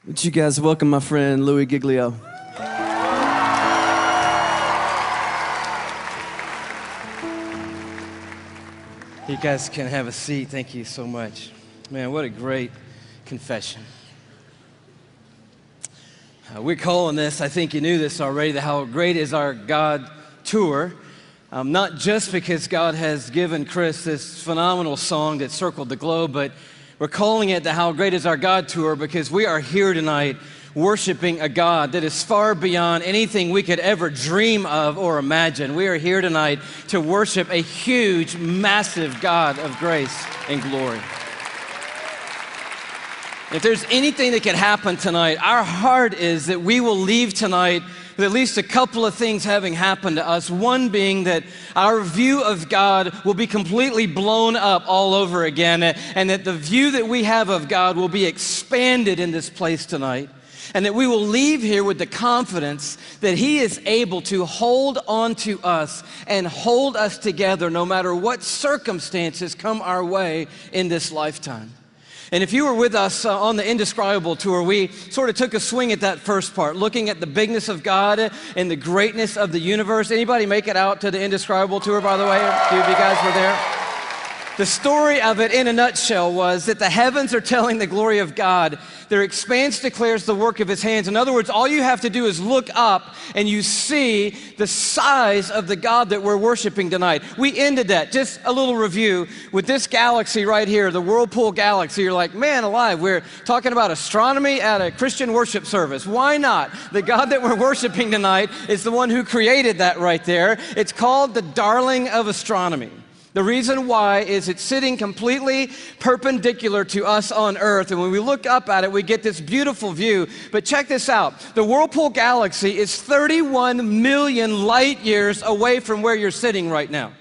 Would you guys welcome my friend Louis Giglio? You guys can have a seat. Thank you so much. Man, what a great confession. We're calling this, I think you knew this already, the How Great Is Our God Tour. Not just because God has given Chris this phenomenal song that circled the globe, but we're calling it the How Great Is Our God Tour because we are here tonight worshiping a God that is far beyond anything we could ever dream of or imagine. We are here tonight to worship a huge, massive God of grace and glory. If there's anything that could happen tonight, our heart is that we will leave tonight with at least a couple of things having happened to us. One being that our view of God will be completely blown up all over again, and that the view that we have of God will be expanded in this place tonight, and that we will leave here with the confidence that He is able to hold on to us and hold us together no matter what circumstances come our way in this lifetime. And if you were with us on the Indescribable Tour, we sort of took a swing at that first part, looking at the bigness of God and the greatness of the universe. Anybody make it out to the Indescribable Tour, by the way? A few of you guys were there. The story of it in a nutshell was that the heavens are telling the glory of God. Their expanse declares the work of His hands. In other words, all you have to do is look up and you see the size of the God that we're worshiping tonight. We ended that, just a little review, with this galaxy right here, the Whirlpool Galaxy. You're like, man alive, we're talking about astronomy at a Christian worship service. Why not? The God that we're worshiping tonight is the one who created that right there. It's called the darling of astronomy. The reason why is it's sitting completely perpendicular to us on Earth, and when we look up at it, we get this beautiful view. But check this out. The Whirlpool Galaxy is 31 million light years away from where you're sitting right now.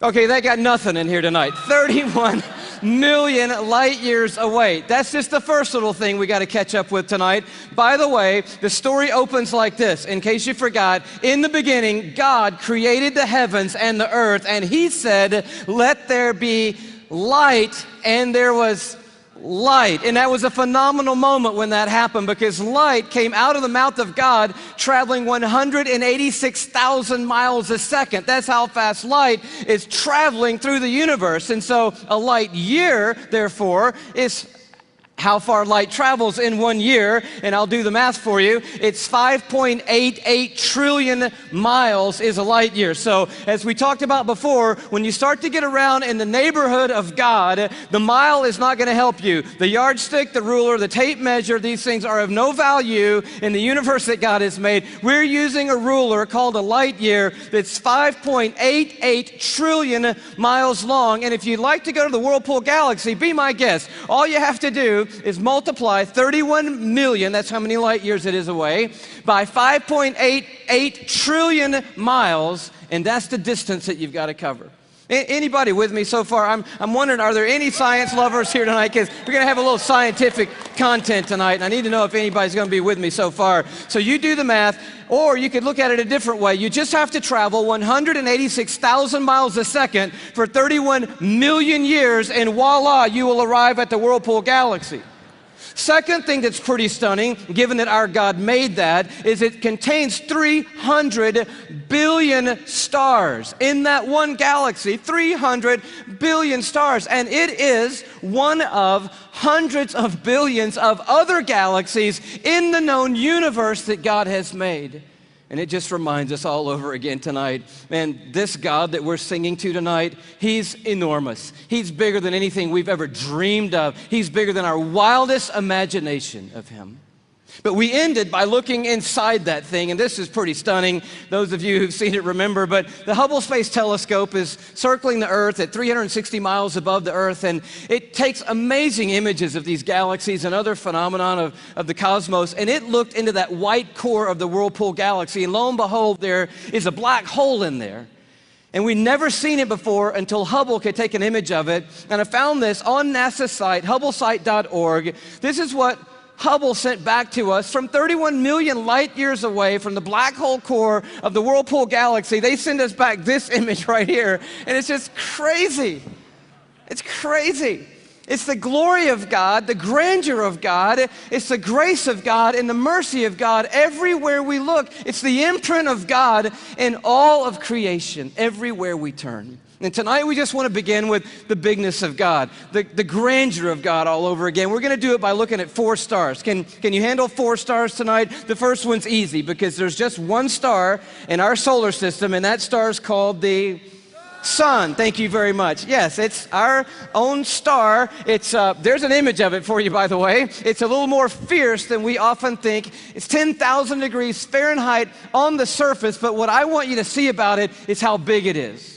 Okay, they got nothing in here tonight. 31 million light years away. That's just the first little thing we got to catch up with tonight. By the way, the story opens like this. In case you forgot, in the beginning, God created the heavens and the earth, and He said, "Let there be light," and there was light. And that was a phenomenal moment when that happened, because light came out of the mouth of God traveling 186,000 miles a second. That's how fast light is traveling through the universe. And so a light year, therefore, is how far light travels in 1 year, and I'll do the math for you. It's 5.88 trillion miles is a light year. So as we talked about before, when you start to get around in the neighborhood of God, the mile is not going to help you. The yardstick, the ruler, the tape measure, these things are of no value in the universe that God has made. We're using a ruler called a light year that's 5.88 trillion miles long. And if you'd like to go to the Whirlpool Galaxy, be my guest. All you have to do is multiply 31 million, that's how many light years it is away, by 5.88 trillion miles, and that's the distance that you've got to cover. Anybody with me so far? I'm wondering, are there any science lovers here tonight? Because we're going to have a little scientific content tonight, and I need to know if anybody's going to be with me so far. So you do the math, or you could look at it a different way. You just have to travel 186,000 miles a second for 31 million years, and voila, you will arrive at the Whirlpool Galaxy. Second thing that's pretty stunning, given that our God made that, is it contains 300 billion stars. In that one galaxy, 300 billion stars. And it is one of hundreds of billions of other galaxies in the known universe that God has made. And it just reminds us all over again tonight, man, this God that we're singing to tonight, He's enormous. He's bigger than anything we've ever dreamed of. He's bigger than our wildest imagination of Him. But we ended by looking inside that thing, and this is pretty stunning. Those of you who've seen it remember, but the Hubble Space Telescope is circling the Earth at 360 miles above the Earth, and it takes amazing images of these galaxies and other phenomenon of the cosmos, and it looked into that white core of the Whirlpool Galaxy, and lo and behold, there is a black hole in there. And we'd never seen it before until Hubble could take an image of it, and I found this on NASA's site, hubblesite.org. This is what Hubble sent back to us from 31 million light years away from the black hole core of the Whirlpool Galaxy. They send us back this image right here, and it's just crazy. It's crazy. It's the glory of God, the grandeur of God. It's the grace of God and the mercy of God everywhere we look. It's the imprint of God in all of creation, everywhere we turn. And tonight we just want to begin with the bigness of God, the grandeur of God all over again. We're going to do it by looking at 4 stars. Can you handle 4 stars tonight? The first one's easy because there's just one star in our solar system, and that star is called the sun. Thank you very much. Yes, it's our own star. It's there's an image of it for you, by the way. It's a little more fierce than we often think. It's 10,000 degrees Fahrenheit on the surface, but what I want you to see about it is how big it is.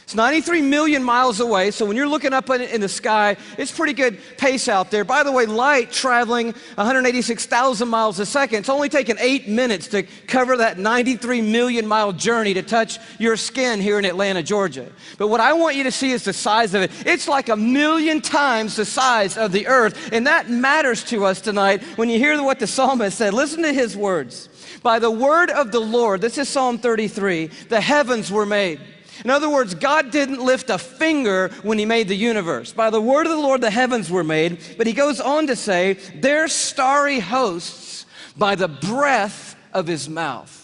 It's 93 million miles away, so when you're looking up in the sky, it's pretty good pace out there. By the way, light traveling 186,000 miles a second, it's only taken 8 minutes to cover that 93 million mile journey to touch your skin here in Atlanta, Georgia. But what I want you to see is the size of it. It's like 1,000,000 times the size of the earth, and that matters to us tonight when you hear what the psalmist said. Listen to his words. By the word of the Lord, this is Psalm 33, the heavens were made. In other words, God didn't lift a finger when he made the universe. By the word of the Lord, the heavens were made. But he goes on to say, their starry hosts by the breath of his mouth.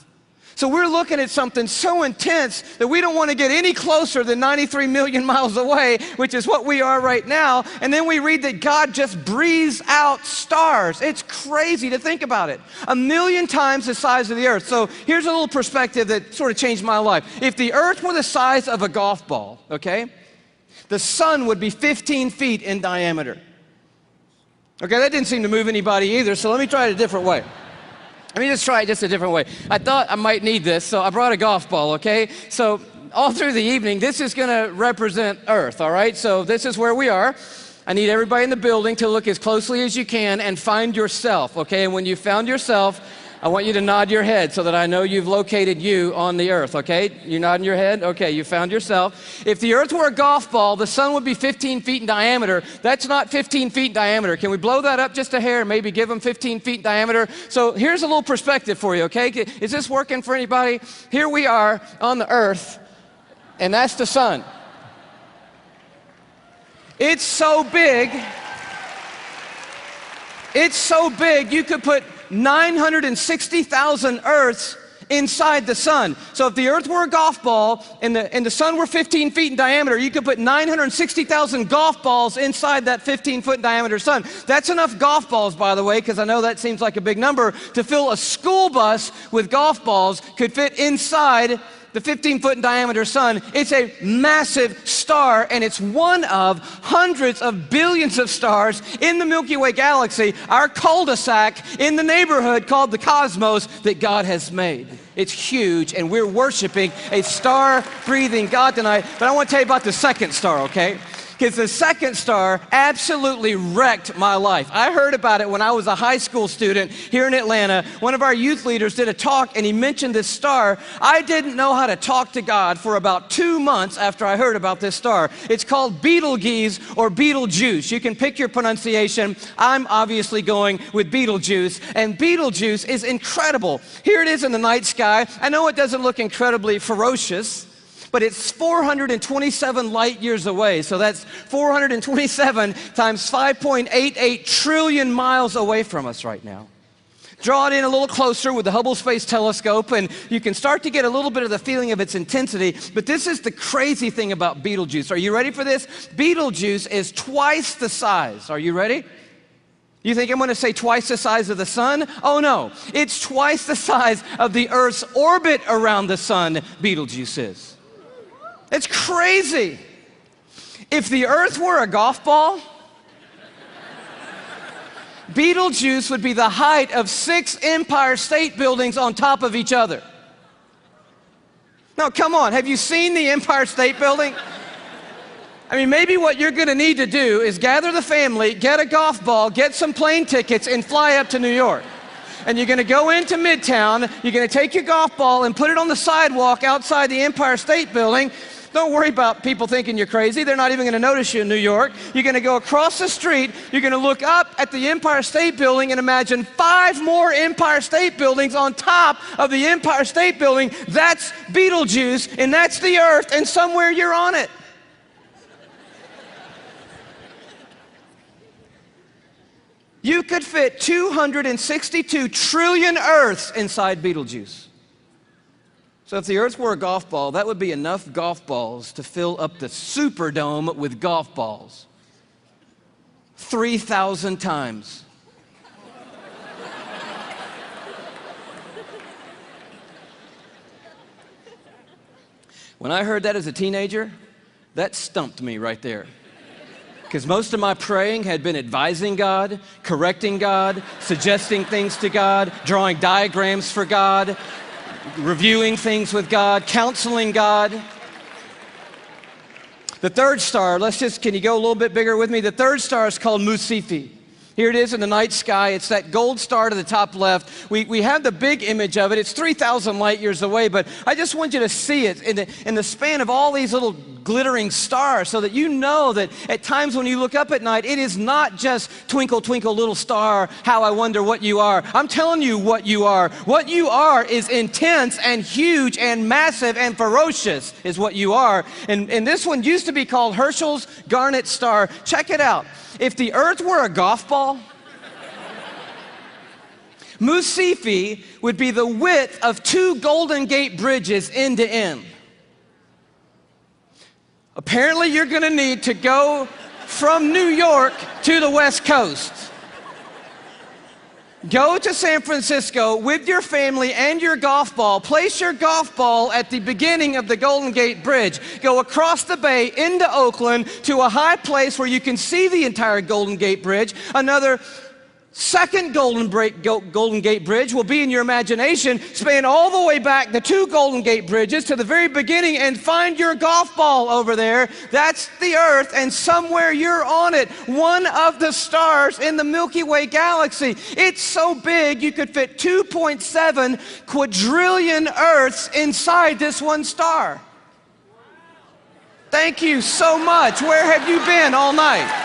So we're looking at something so intense that we don't want to get any closer than 93 million miles away, which is what we are right now. And then we read that God just breathes out stars. It's crazy to think about it. 1,000,000 times the size of the earth. So here's a little perspective that sort of changed my life. If the earth were the size of a golf ball, okay, the sun would be 15 feet in diameter. Okay, that didn't seem to move anybody either, so let me try it a different way. Let me just try it just a different way. I thought I might need this, so I brought a golf ball, okay? So all through the evening, this is going to represent Earth, all right? So this is where we are. I need everybody in the building to look as closely as you can and find yourself, okay? And when you found yourself, I want you to nod your head so that I know you've located you on the earth, okay? You nodding your head? Okay, you found yourself. If the earth were a golf ball, the sun would be 15 feet in diameter. That's not 15 feet in diameter. Can we blow that up just a hair and maybe give them 15 feet in diameter? So here's a little perspective for you, okay? Is this working for anybody? Here we are on the earth, and that's the sun. It's so big. It's so big you could put 960,000 Earths inside the sun. So if the earth were a golf ball and the sun were 15 feet in diameter, you could put 960,000 golf balls inside that 15-foot diameter sun. That's enough golf balls, by the way, because I know that seems like a big number, to fill a school bus with golf balls could fit inside the 15-foot in diameter sun. It's a massive star, and it's one of hundreds of billions of stars in the Milky Way galaxy, our cul-de-sac in the neighborhood called the cosmos that God has made. It's huge, and we're worshiping a star-breathing God tonight. But I want to tell you about the second star, okay? Because the second star absolutely wrecked my life. I heard about it when I was a high school student here in Atlanta. One of our youth leaders did a talk, and he mentioned this star. I didn't know how to talk to God for about 2 months after I heard about this star. It's called Betelgeuse or Betelgeuse. You can pick your pronunciation. I'm obviously going with Betelgeuse, and Betelgeuse is incredible. Here it is in the night sky. I know it doesn't look incredibly ferocious, but it's 427 light years away. So that's 427 times 5.88 trillion miles away from us right now. Draw it in a little closer with the Hubble Space Telescope, and you can start to get a little bit of the feeling of its intensity. But this is the crazy thing about Betelgeuse. Are you ready for this? Betelgeuse is twice the size. Are you ready? You think I'm going to say twice the size of the sun? Oh no, it's twice the size of the Earth's orbit around the sun, Betelgeuse is. It's crazy. If the earth were a golf ball, Betelgeuse would be the height of 6 Empire State Buildings on top of each other. Now, come on, have you seen the Empire State Building? I mean, maybe what you're going to need to do is gather the family, get a golf ball, get some plane tickets, and fly up to New York. And you're going to go into Midtown, you're going to take your golf ball and put it on the sidewalk outside the Empire State Building. Don't worry about people thinking you're crazy. They're not even going to notice you in New York. You're going to go across the street. You're going to look up at the Empire State Building and imagine 5 more Empire State Buildings on top of the Empire State Building. That's Betelgeuse, and that's the earth, and somewhere you're on it. You could fit 262 trillion Earths inside Betelgeuse. So if the Earth were a golf ball, that would be enough golf balls to fill up the Superdome with golf balls. 3,000 times. When I heard that as a teenager, that stumped me right there. Because most of my praying had been advising God, correcting God, suggesting things to God, drawing diagrams for God, reviewing things with God, counseling God. The third star, can you go a little bit bigger with me? The third star is called Musifi. Here it is in the night sky. It's that gold star to the top left. We have the big image of it. It's 3,000 light years away, but I just want you to see it in the span of all these little glittering stars so that you know that at times when you look up at night, it is not just twinkle, twinkle, little star, how I wonder what you are. I'm telling you what you are. What you are is intense and huge and massive and ferocious is what you are. And this one used to be called Herschel's Garnet Star. Check it out. If the Earth were a golf ball, Musifi would be the width of 2 Golden Gate bridges end to end. Apparently, you're going to need to go from New York to the West Coast. Go to San Francisco with your family and your golf ball. Place your golf ball at the beginning of the Golden Gate Bridge. Go across the bay into Oakland to a high place where you can see the entire Golden Gate Bridge. Another second Golden Gate Bridge will be in your imagination. Span all the way back the 2 Golden Gate Bridges to the very beginning and find your golf ball over there. That's the Earth, and somewhere you're on it. One of the stars in the Milky Way galaxy. It's so big you could fit 2.7 quadrillion Earths inside this one star. Thank you so much. Where have you been all night?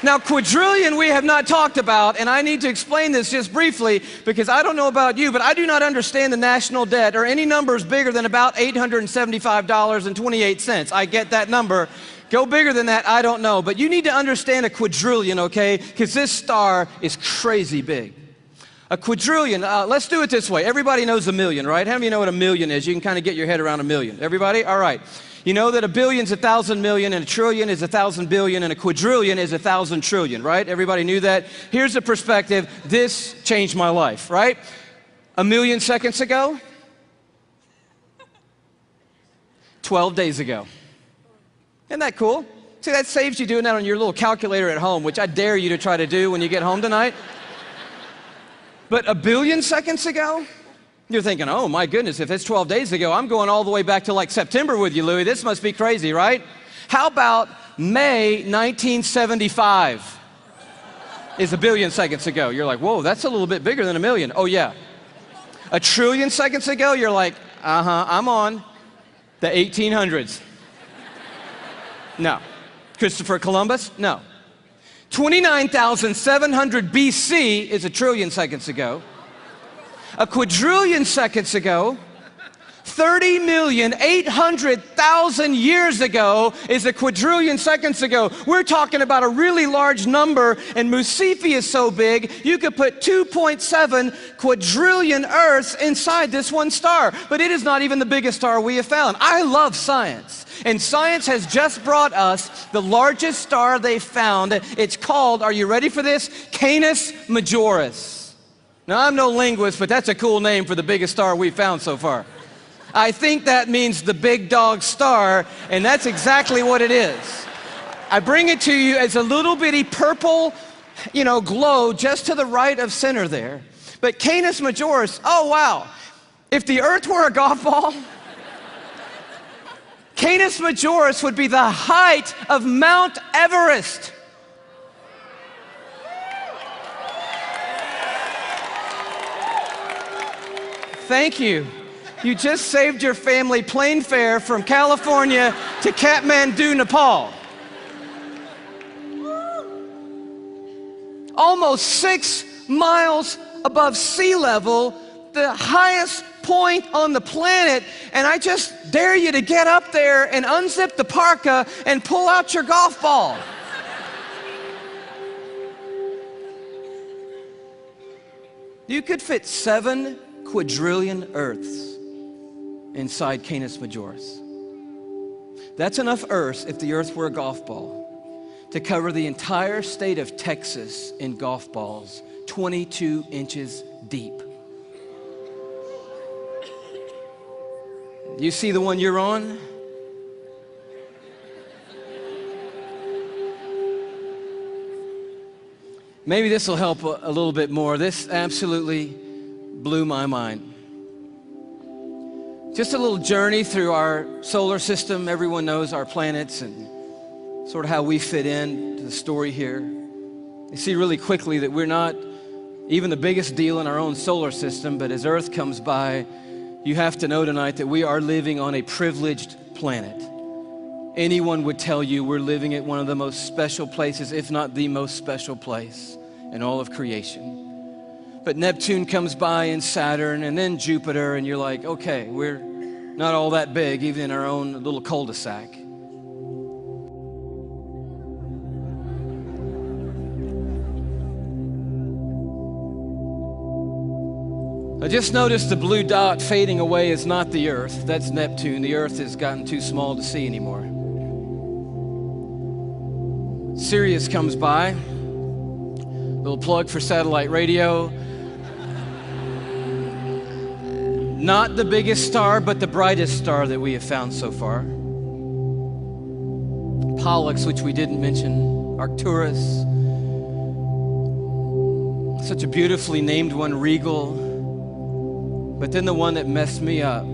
Now, quadrillion we have not talked about, and I need to explain this just briefly because I don't know about you, but I do not understand the national debt or any numbers bigger than about $875.28. I get that number. Go bigger than that, I don't know. But you need to understand a quadrillion, okay? Because this star is crazy big. A quadrillion, let's do it this way. Everybody knows a million, right? How many of you know what a million is? You can kind of get your head around a million. Everybody? All right. You know that a billion's 1,000 million, and a trillion is 1,000 billion, and a quadrillion is 1,000 trillion, right? Everybody knew that? Here's the perspective. This changed my life, right? A million seconds ago, 12 days ago. Isn't that cool? See, that saves you doing that on your little calculator at home, which I dare you to try to do when you get home tonight. But a billion seconds ago, you're thinking, oh my goodness, if it's 12 days ago, I'm going all the way back to like September with you, Louis. This must be crazy, right? How about May 1975 is a billion seconds ago? You're like, whoa, that's a little bit bigger than a million. Oh yeah. A trillion seconds ago, you're like, I'm on the 1800s. No. Christopher Columbus? No. 29,700 BC is a trillion seconds ago. A quadrillion seconds ago, 30,800,000 years ago is a quadrillion seconds ago. We're talking about a really large number, and Musifi is so big, you could put 2.7 quadrillion Earths inside this one star. But it is not even the biggest star we have found. I love science. And science has just brought us the largest star they've found. It's called, are you ready for this? Canis Majoris. Now, I'm no linguist, but that's a cool name for the biggest star we've found so far. I think that means the big dog star, and that's exactly what it is. I bring it to you as a little bitty purple, glow just to the right of center there. But Canis Majoris, oh wow. If the Earth were a golf ball, Canis Majoris would be the height of Mount Everest. Thank you. You just saved your family plane fare from California to Kathmandu, Nepal. Almost 6 miles above sea level, the highest point on the planet, and I just dare you to get up there and unzip the parka and pull out your golf ball. You could fit 7 quadrillion Earths inside Canis Majoris. That's enough Earth, if the Earth were a golf ball, to cover the entire state of Texas in golf balls, 22 inches deep. You see the one you're on? Maybe this will help a little bit more. This absolutely blew my mind. Just a little journey through our solar system. Everyone knows our planets and sort of how we fit in to the story here. You see really quickly that we're not even the biggest deal in our own solar system, but as Earth comes by, you have to know tonight that we are living on a privileged planet. Anyone would tell you we're living at one of the most special places, if not the most special place in all of creation. But Neptune comes by and Saturn and then Jupiter, and you're like, okay, we're not all that big, even in our own little cul-de-sac. I just noticed the blue dot fading away is not the Earth. That's Neptune. The Earth has gotten too small to see anymore. Sirius comes by. Little plug for satellite radio. Not the biggest star, but the brightest star that we have found so far. Pollux, which we didn't mention. Arcturus. Such a beautifully named one, Regal. But then the one that messed me up.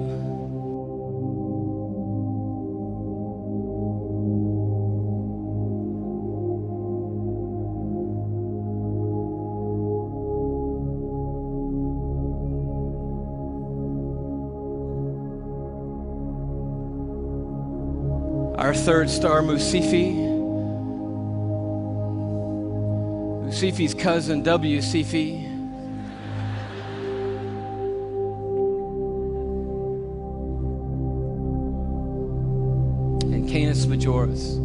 Our third star, Musifi. Musifi's cousin, W. Cephei. And Canis Majoris.